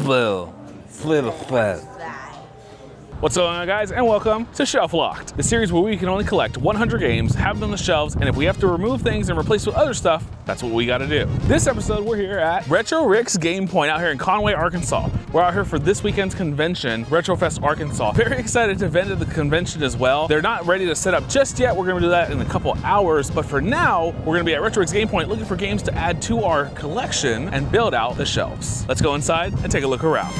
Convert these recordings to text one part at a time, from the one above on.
Flu. What's going on, guys, and welcome to Shelf Locked, the series where we can only collect 100 games, have them on the shelves, and if we have to remove things and replace with other stuff, that's what we gotta do. This episode, we're here at Retro Rick's Game Point out here in Conway, Arkansas. We're out here for this weekend's convention, RetroFest Arkansas. Very excited to vend at the convention as well. They're not ready to set up just yet. We're gonna do that in a couple hours, but for now, we're gonna be at Retro Rick's Game Point looking for games to add to our collection and build out the shelves. Let's go inside and take a look around.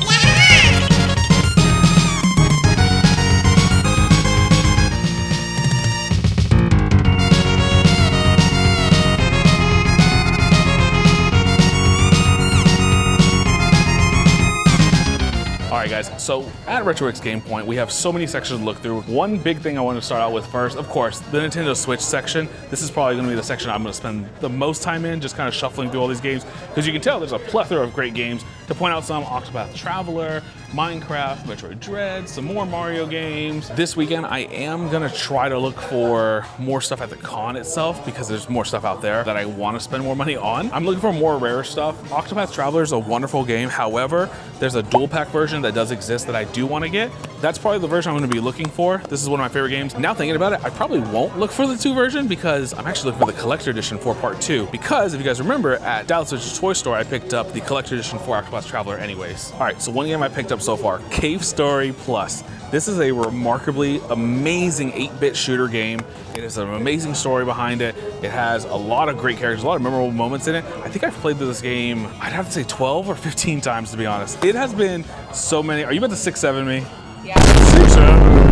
Alright guys, so at Retro Rick's Game Point, we have so many sections to look through. One big thing I want to start out with first, of course, the Nintendo Switch section. This is probably going to be the section I'm going to spend the most time in, just kind of shuffling through all these games, because you can tell there's a plethora of great games. To point out some, Octopath Traveler, Minecraft, Metroid Dread, some more Mario games. This weekend, I am gonna try to look for more stuff at the con itself because there's more stuff out there that I wanna spend more money on. I'm looking for more rare stuff. Octopath Traveler is a wonderful game. However, there's a dual pack version that does exist that I do wanna get. That's probably the version I'm gonna be looking for. This is one of my favorite games. Now thinking about it, I probably won't look for the 2 version because I'm actually looking for the collector edition for part 2. Because if you guys remember, at Dallas Toy Store, I picked up the collector edition for Octopath Traveler anyways. All right, so one game I picked up so far, Cave Story Plus. This is a remarkably amazing 8-bit shooter game. It has an amazing story behind it. It has a lot of great characters, a lot of memorable moments in it. I think I've played through this game, I'd have to say 12 or 15 times to be honest. It has been so many. Are you about to 6-7 me? Yeah. 6-7.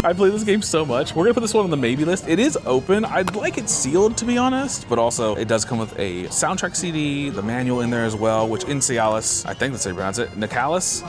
I played this game so much. We're gonna put this one on the maybe list. It is open. I'd like it sealed to be honest, but also it does come with a soundtrack CD, the manual in there as well, which in Cialis, I think that's how you pronounce it, Nicholas?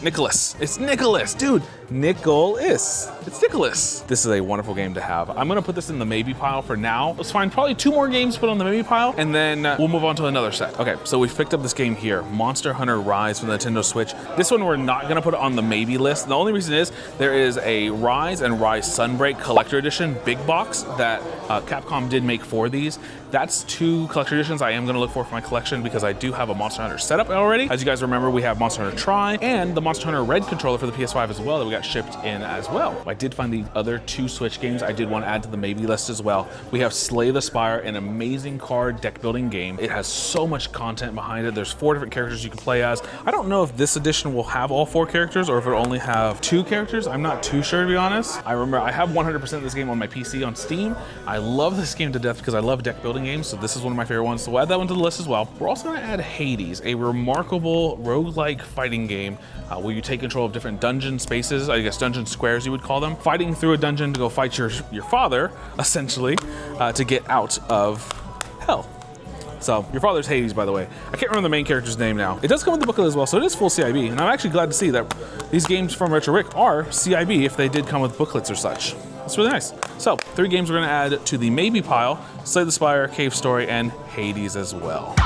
Nicholas. It's Nicholas, dude. Nicholas. It's Nicholas. This is a wonderful game to have. I'm gonna put this in the maybe pile for now. Let's find probably 2 more games to put on the maybe pile, and then we'll move on to another set. Okay, so we've picked up this game here, Monster Hunter Rise from the Nintendo Switch. This one we're not gonna put on the maybe list. The only reason is there is a Rise and Rise Sunbreak Collector Edition big box that Capcom did make for these. That's 2 collector editions I am gonna look for my collection because I do have a Monster Hunter setup already. As you guys remember, we have Monster Hunter Tri and the Monster Hunter Red controller for the PS5 as well that we got shipped in as well. I did find the other 2 Switch games I did want to add to the maybe list as well. We have Slay the Spire, an amazing card deck building game. It has so much content behind it. There's 4 different characters you can play as. I don't know if this edition will have all 4 characters or if it'll only have 2 characters. I'm not too sure to be honest. I remember I have 100% of this game on my PC on Steam. I love this game to death because I love deck building games, so this is one of my favorite ones, so we'll add that one to the list as well. We're also going to add Hades, a remarkable roguelike fighting game where you take control of different dungeon spaces, I guess dungeon squares you would call them, fighting through a dungeon to go fight your father, essentially, to get out of hell. So, your father's Hades, by the way. I can't remember the main character's name now. It does come with the booklet as well, so it is full CIB, and I'm actually glad to see that these games from Retro Rick are CIB if they did come with booklets or such. That's really nice. So, 3 games we're gonna add to the maybe pile, Slay the Spire, Cave Story, and Hades as well.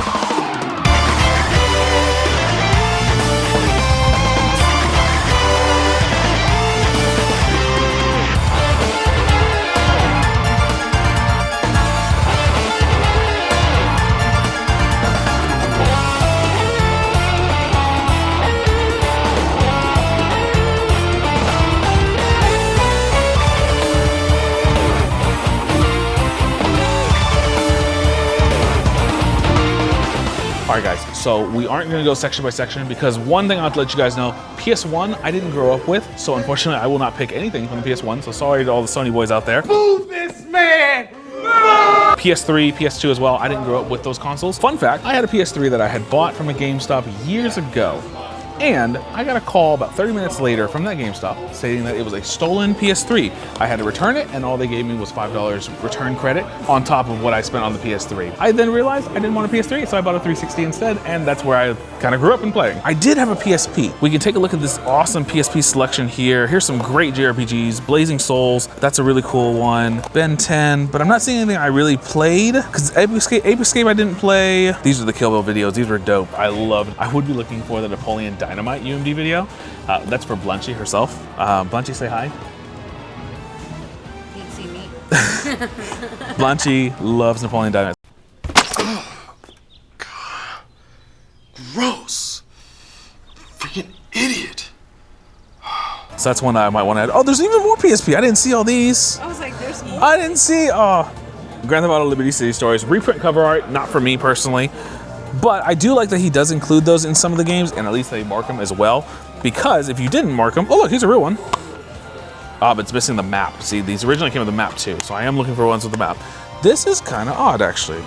Alright guys, so we aren't gonna go section by section because one thing I have to let you guys know, PS1 I didn't grow up with, so unfortunately I will not pick anything from the PS1, so sorry to all the Sony boys out there. Move this man! PS3, PS2 as well, I didn't grow up with those consoles. Fun fact, I had a PS3 that I had bought from a GameStop years ago. And I got a call about 30 minutes later from that GameStop stating that it was a stolen PS3. I had to return it, and all they gave me was $5 return credit on top of what I spent on the PS3. I then realized I didn't want a PS3, so I bought a 360 instead, and that's where I kind of grew up in playing. I did have a PSP. We can take a look at this awesome PSP selection here. Here's some great JRPGs. Blazing Souls, that's a really cool one. Ben 10, but I'm not seeing anything I really played, because Ape Escape I didn't play. These are the Kill Bill videos. These were dope. I loved. I would be looking for the Napoleon Dynamite UMD video. That's for Blunchy herself. Blunchy, say hi. Can't see me. Blunchy loves Napoleon Dynamite. Oh, God. Gross. freaking idiot. So that's one I might want to add. Oh, there's even more PSP. I didn't see all these. I was like, there's more. I didn't see. Oh, Grand Theft Auto Liberty City Stories. Reprint cover art, not for me personally. But I do like that he does include those in some of the games, and at least they mark them as well. Because if you didn't mark them, oh look, here's a real one. But it's missing the map. See, these originally came with the map too, so I am looking for ones with the map. This is kind of odd, actually.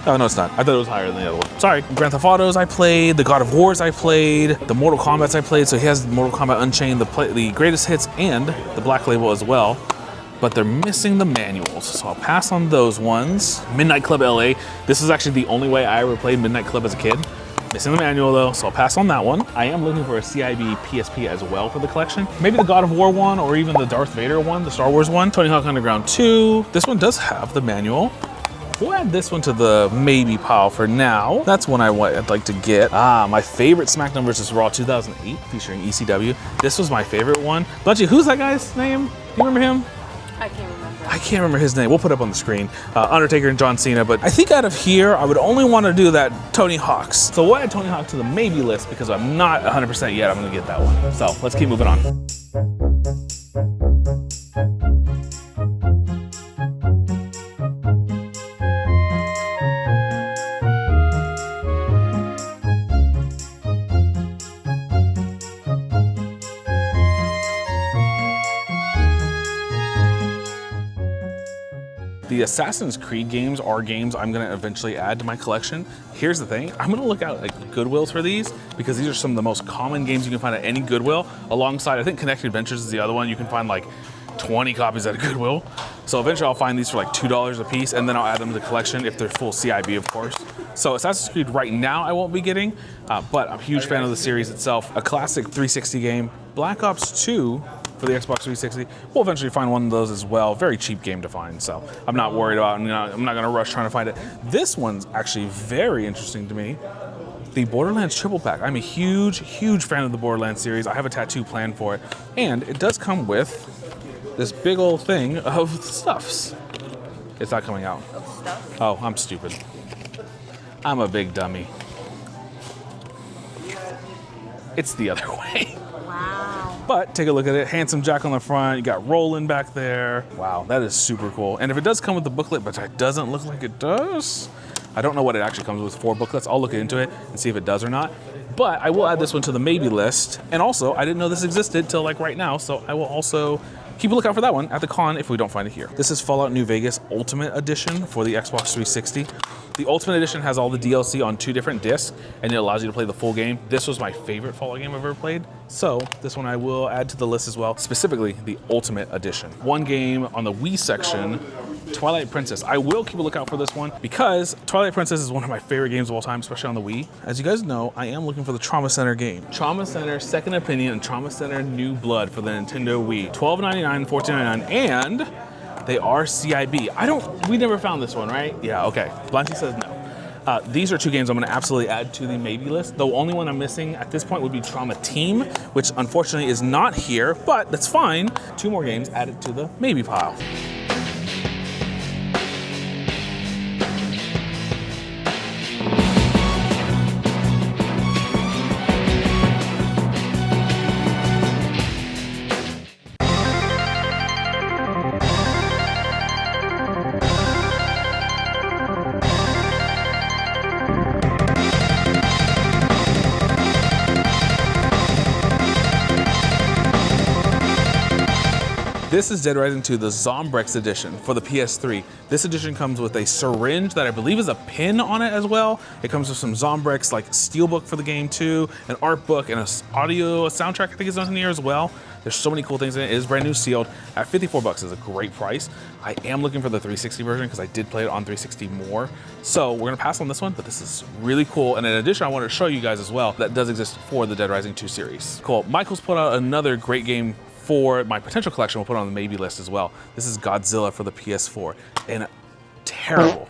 Oh, no, it's not. I thought it was higher than the other one. Sorry. Grand Theft Autos I played, the God of Wars I played, the Mortal Kombats I played. So he has Mortal Kombat Unchained, the greatest hits, and the Black Label as well. But they're missing the manuals, so I'll pass on those ones. Midnight Club LA. This is actually the only way I ever played Midnight Club as a kid. Missing the manual though, so I'll pass on that one. I am looking for a CIB PSP as well for the collection. Maybe the God of War one, or even the Darth Vader one, the Star Wars one. Tony Hawk Underground 2. This one does have the manual. We'll add this one to the maybe pile for now. That's one I'd like to get. My favorite SmackDown vs. Raw 2008 featuring ECW. This was my favorite one. Bunchy, who's that guy's name? Do you remember him? I can't remember. I can't remember his name. We'll put it up on the screen. Undertaker and John Cena. But I think out of here, I would only want to do that Tony Hawk's. So we'll add Tony Hawk to the maybe list because I'm not 100% yet. I'm going to get that one. So let's keep moving on. The Assassin's Creed games are games I'm gonna eventually add to my collection. Here's the thing, I'm gonna look out like Goodwills for these because these are some of the most common games you can find at any Goodwill. Alongside, I think Connected Adventures is the other one. You can find like 20 copies at a Goodwill. So eventually I'll find these for like $2 a piece and then I'll add them to the collection if they're full CIB, of course. So Assassin's Creed right now I won't be getting, but I'm a huge fan of the series itself. A classic 360 game, Black Ops 2, for the Xbox 360. We'll eventually find one of those as well. Very cheap game to find, so I'm not worried about it. I'm not gonna rush trying to find it. This one's actually very interesting to me. The Borderlands triple pack. I'm a huge, huge fan of the Borderlands series. I have a tattoo planned for it. And it does come with this big old thing of stuffs. It's not coming out. Of stuff? Oh, I'm stupid. I'm a big dummy. It's the other way. Wow. But take a look at it. Handsome Jack on the front. You got Roland back there. Wow, that is super cool. And if it does come with the booklet, but it doesn't look like it does, I don't know what it actually comes with for booklets. I'll look into it and see if it does or not. But I will add this one to the maybe list. And also, I didn't know this existed till like right now, so I will also keep a lookout for that one at the con if we don't find it here. This is Fallout New Vegas Ultimate Edition for the Xbox 360. The Ultimate Edition has all the DLC on 2 different discs, and it allows you to play the full game. This was my favorite Fallout game I've ever played, so this one I will add to the list as well, specifically the Ultimate Edition. One game on the Wii section, Twilight Princess. I will keep a lookout for this one because Twilight Princess is one of my favorite games of all time, especially on the Wii. As you guys know, I am looking for the Trauma Center game. Trauma Center Second Opinion and Trauma Center New Blood for the Nintendo Wii. $12.99, $14.99, and they are CIB. We never found this one, right? Yeah, okay. Blanty says no. These are 2 games I'm gonna absolutely add to the maybe list. The only one I'm missing at this point would be Trauma Team, which unfortunately is not here, but that's fine. 2 more games added to the maybe pile. This is Dead Rising 2, the Zombrex edition for the PS3. This edition comes with a syringe that I believe is a pin on it as well. It comes with some Zombrex like steelbook for the game too, an art book, and a soundtrack I think is on here as well. There's so many cool things in it. It is brand new sealed at 54 bucks is a great price. I am looking for the 360 version because I did play it on 360 more. So we're gonna pass on this one, but this is really cool. And in addition, I wanted to show you guys as well that does exist for the Dead Rising 2 series. Cool. Michael's put out another great game for my potential collection. We'll put it on the maybe list as well. This is Godzilla for the PS4. And terrible,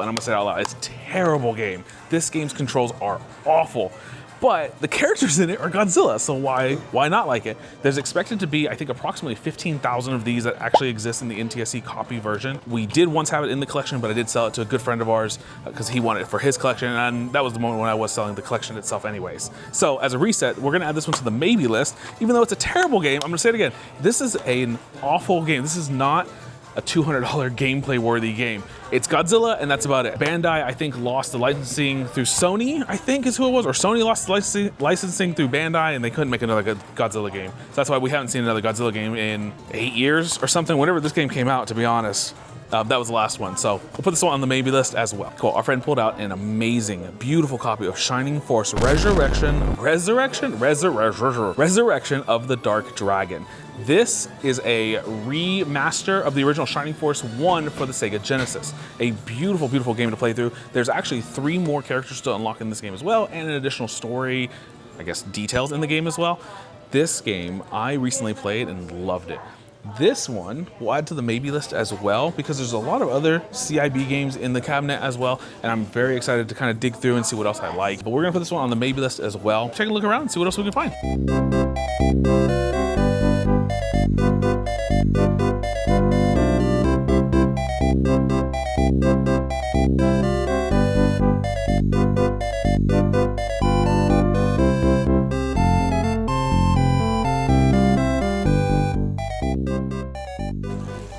and I'm gonna say it out loud, it's a terrible game. This game's controls are awful, but the characters in it are Godzilla, so why not like it? There's expected to be, I think, approximately 15,000 of these that actually exist in the NTSC copy version. We did once have it in the collection, but I did sell it to a good friend of ours because he wanted it for his collection, and that was the moment when I was selling the collection itself anyways. So as a reset, we're gonna add this one to the maybe list. Even though it's a terrible game, I'm gonna say it again, this is an awful game. This is not a $200 gameplay worthy game. It's Godzilla and that's about it. Bandai, I think, lost the licensing through Sony, I think is who it was, or Sony lost the licensing through Bandai and they couldn't make another good Godzilla game. So that's why we haven't seen another Godzilla game in 8 years or something, whenever this game came out, to be honest. That was the last one, so we'll put this one on the maybe list as well. Cool, our friend pulled out an amazing, beautiful copy of Shining Force Resurrection of the Dark Dragon. This is a remaster of the original Shining Force 1 for the Sega Genesis. A beautiful, beautiful game to play through. There's actually 3 more characters to unlock in this game as well, and an additional story, I guess, details in the game as well. This game, I recently played and loved it. This one will add to the maybe list as well because there's a lot of other CIB games in the cabinet as well, and I'm very excited to kind of dig through and see what else I like. But we're gonna put this one on the maybe list as well. Take a look around and see what else we can find.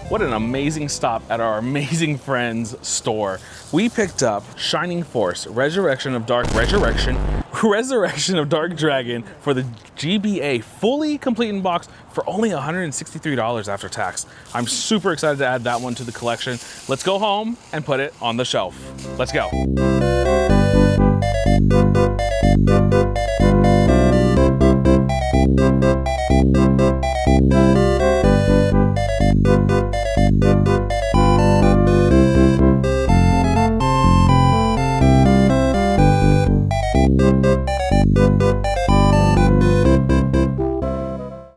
What an amazing stop at our amazing friend's store. We picked up Shining Force, Resurrection of Dark Dragon for the GBA, fully complete in box for only $163 after tax. I'm super excited to add that one to the collection. Let's go home and put it on the shelf. Let's go.